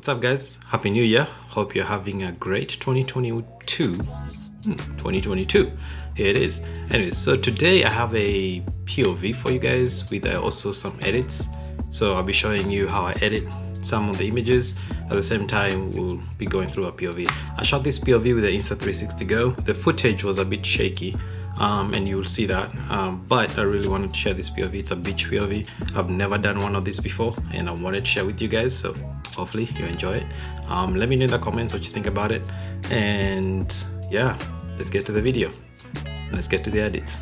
What's up, guys? Happy New Year. Hope you're having a great 2022. 2022. Here it is. Anyways, so today I have a POV for you guys with also some edits. So I'll be showing you how I edit some of the images. At the same time, we'll be going through a POV. I shot this POV with the Insta360 Go. The footage was a bit shaky, and you'll see that. But I really wanted to share this POV. It's a beach POV. I've never done one of these before, and I wanted to share with you guys. So hopefully you enjoy it. Let me know in the comments what you think about it. And yeah, let's get to the video. Let's get to the edits.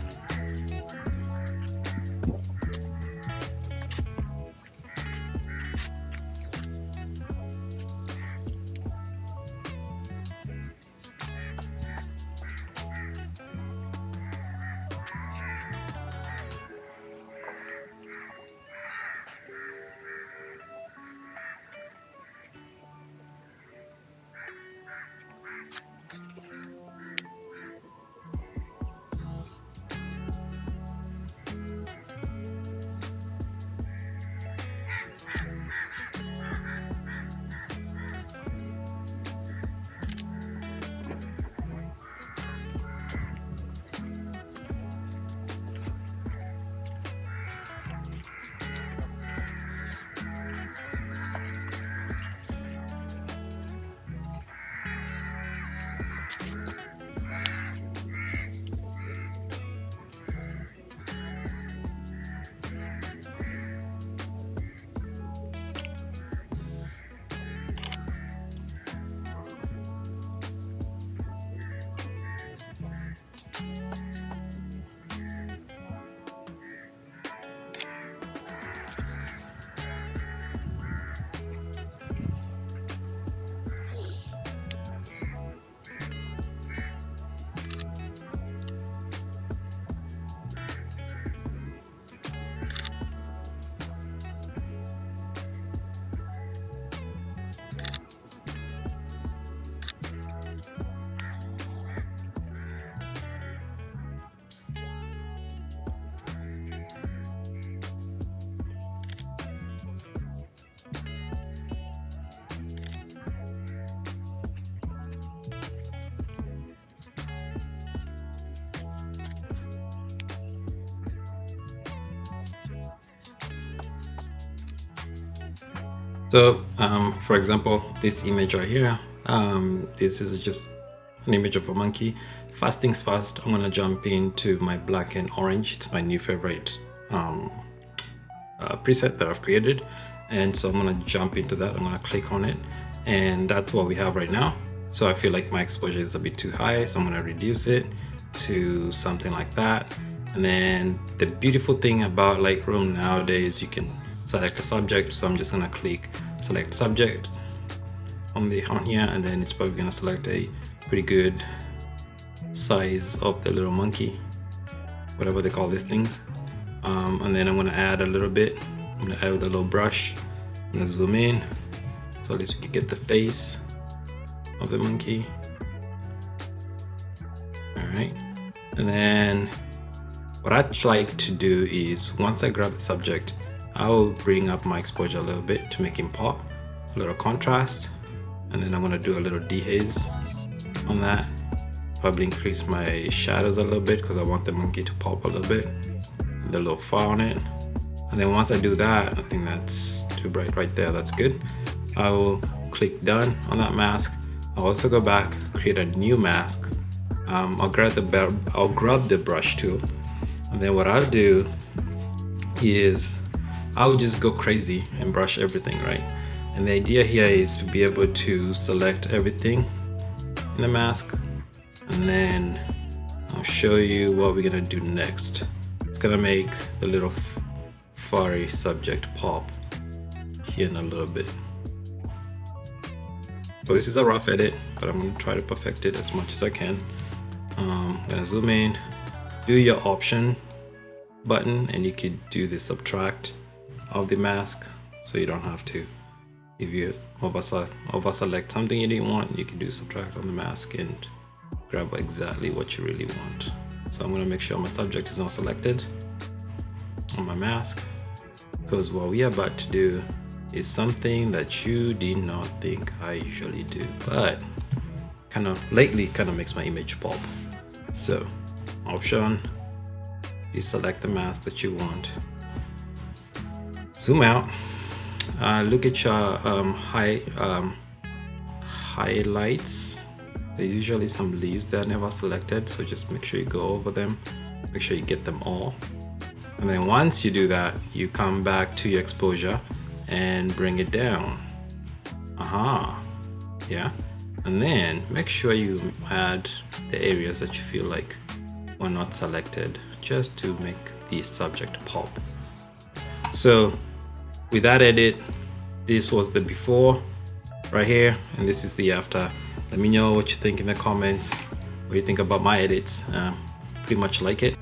So for example, this image right here, this is just an image of a monkey. First things first, I'm gonna jump into my black and orange. It's my new favorite preset that I've created, and so I'm gonna jump into that. I'm gonna click on it, and that's what we have right now. So I feel like my exposure is a bit too high, so I'm gonna reduce it to something like that. And then the beautiful thing about Lightroom nowadays, you can select a subject. So I'm just gonna click select subject on here, and then it's probably gonna select a pretty good size of the little monkey, whatever they call these things. And then I'm gonna add a little bit. I'm gonna add with a little brush. I'm gonna zoom in, so at least we can get the face of the monkey. All right, and then what I'd like to do is, once I grab the subject, I'll bring up my exposure a little bit to make him pop, a little contrast, and then I'm gonna do a little dehaze on that. Probably increase my shadows a little bit because I want the monkey to pop a little bit, the little fur on it. And then once I do that, I think that's too bright right there, that's good. I will click done on that mask. I'll also go back, create a new mask. I'll grab the brush tool, and then what I'll do is I'll just go crazy and brush everything, right? And the idea here is to be able to select everything in the mask, and then I'll show you what we're gonna do next. It's gonna make the little furry subject pop here in a little bit. So this is a rough edit, but I'm gonna try to perfect it as much as I can. I'm gonna zoom in, do your option button, and you could do the subtract of the mask, so you don't have to, if you over select something you didn't want, you can do subtract on the mask and grab exactly what you really want. So I'm going to make sure my subject is not selected on my mask, because what we are about to do is something that you did not think I usually do, but kind of lately kind of makes my image pop. So option, you select the mask that you want, zoom out, look at your highlights. There's usually some leaves that are never selected, so just make sure you go over them, make sure you get them all. And then once you do that, you come back to your exposure and bring it down. Yeah. And then make sure you add the areas that you feel like were not selected, just to make the subject pop. So with that edit, this was the before right here, and this is the after. Let me know what you think in the comments, what you think about my edits. Pretty much like it.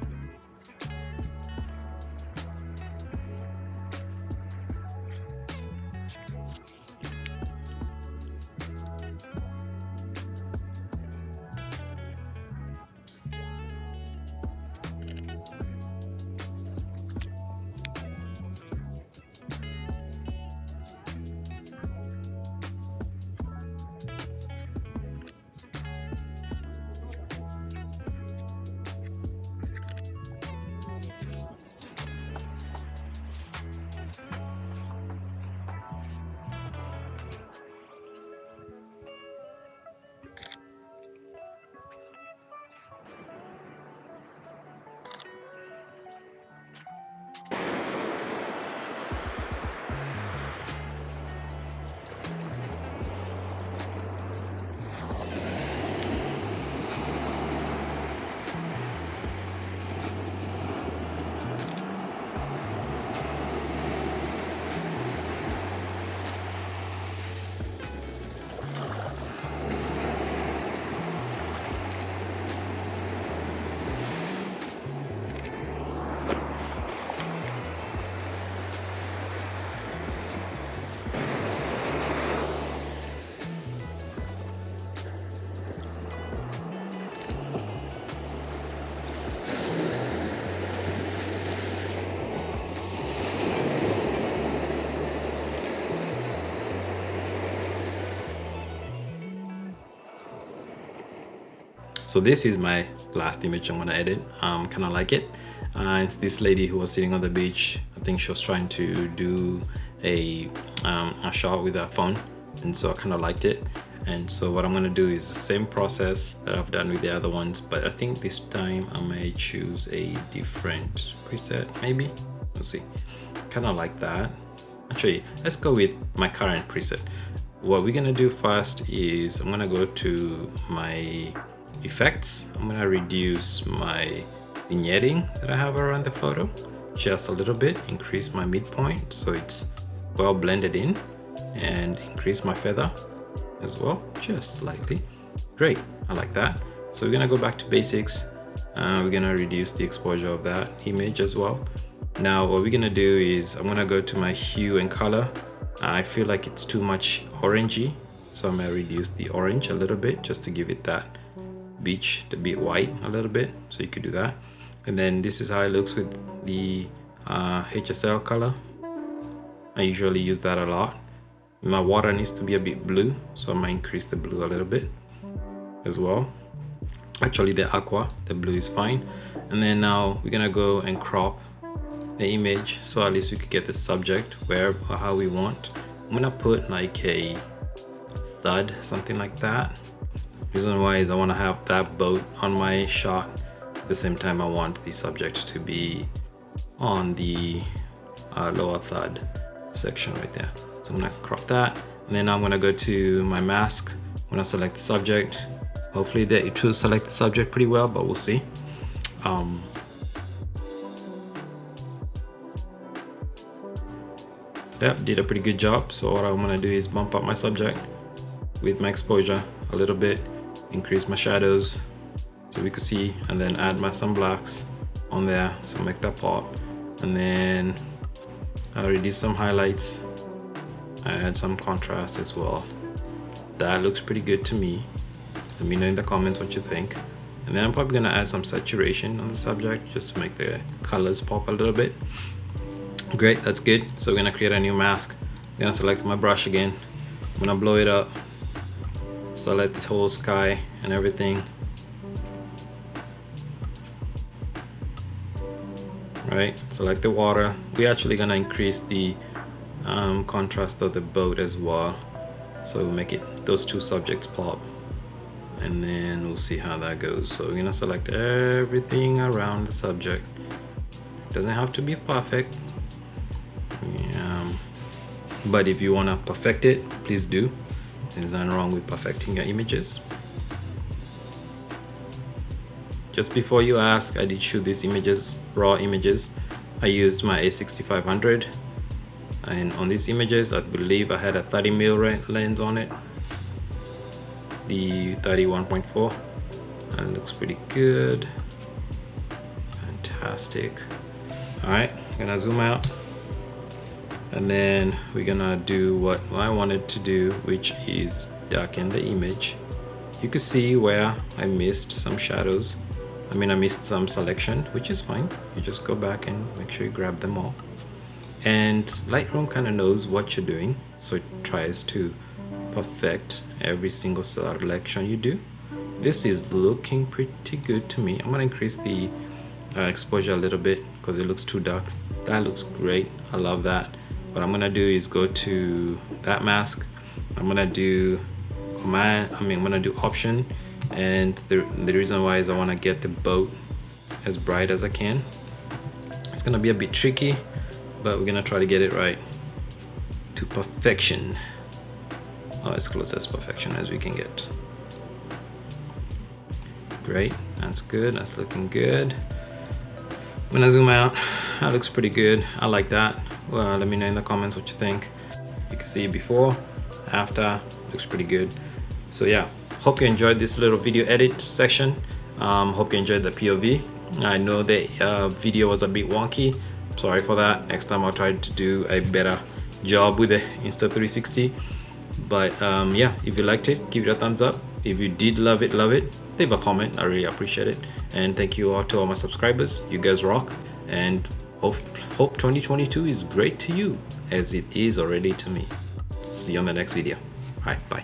So this is my last image I'm gonna edit. Kind of like it. It's this lady who was sitting on the beach. I think she was trying to do a shot with her phone, and so I kind of liked it. And so what I'm gonna do is the same process that I've done with the other ones, but I think this time I may choose a different preset, maybe. We'll see. Kind of like that. Actually, let's go with my current preset. What we're gonna do first is I'm gonna go to my effects. I'm gonna reduce my vignetting that I have around the photo just a little bit, increase my midpoint so it's well blended in, and increase my feather as well, just slightly. Great, I like that. So we're gonna go back to basics. We're gonna reduce the exposure of that image as well. Now what we're gonna do is I'm gonna go to my hue and color. I feel like it's too much orangey, so I'm gonna reduce the orange a little bit just to give it that beach to be white a little bit, so you could do that. And then this is how it looks with the HSL color. I usually use that a lot. My water needs to be a bit blue, so I might increase the blue a little bit as well. Actually the aqua, the blue is fine. And then now we're gonna go and crop the image so at least we could get the subject where or how we want. I'm gonna put like a thud, something like that. Reason why is I want to have that boat on my shot. At the same time I want the subject to be on the lower third section right there. So I'm gonna crop that, and then I'm gonna go to my mask. I'm gonna select the subject. Hopefully it will select the subject pretty well, but we'll see. Yep, did a pretty good job. So what I'm gonna do is bump up my subject with my exposure a little bit, increase my shadows so we could see, and then add some blacks on there so make that pop. And then I'll reduce some highlights, add some contrast as well. That looks pretty good to me. Let me know in the comments what you think. And then I'm probably gonna add some saturation on the subject just to make the colors pop a little bit. Great, that's good. So we're gonna create a new mask. I'm gonna select my brush again. I'm gonna blow it up, select this whole sky and everything. Right, select the water. We're actually gonna increase the contrast of the boat as well, so we'll make it those two subjects pop, and then we'll see how that goes. So we're gonna select everything around the subject. Doesn't have to be perfect, but if you want to perfect it, please do. There's nothing wrong with perfecting your images. Just before you ask, I did shoot these images, raw images. I used my A6500, and on these images I believe I had a 30mm lens on it, the 30mm 1.4, and it looks pretty good. Fantastic. Alright, gonna zoom out, and then we're gonna do what I wanted to do, which is darken the image. You can see where I missed some shadows. I missed some selection, which is fine. You just go back and make sure you grab them all. And Lightroom kind of knows what you're doing, so it tries to perfect every single selection you do. This is looking pretty good to me. I'm gonna increase the exposure a little bit because it looks too dark. That looks great. I love that. What I'm gonna do is go to that mask. I'm gonna do I'm gonna do option, and the reason why is I want to get the boat as bright as I can. It's gonna be a bit tricky, but we're gonna try to get it right to perfection, or as close as perfection as we can get. Great, that's good, that's looking good. I'm gonna zoom out. That looks pretty good. I like that. Well, let me know in the comments what you think. You can see before, after, looks pretty good. So yeah, hope you enjoyed this little video edit session. Hope you enjoyed the POV. I know the video was a bit wonky. Sorry for that. Next time I'll try to do a better job with the Insta360. But yeah, if you liked it, give it a thumbs up. If you did love it, leave a comment. I really appreciate it. And thank you all to all my subscribers. You guys rock. And hope 2022 is great to you as it is already to me. See you on the next video. All right, bye.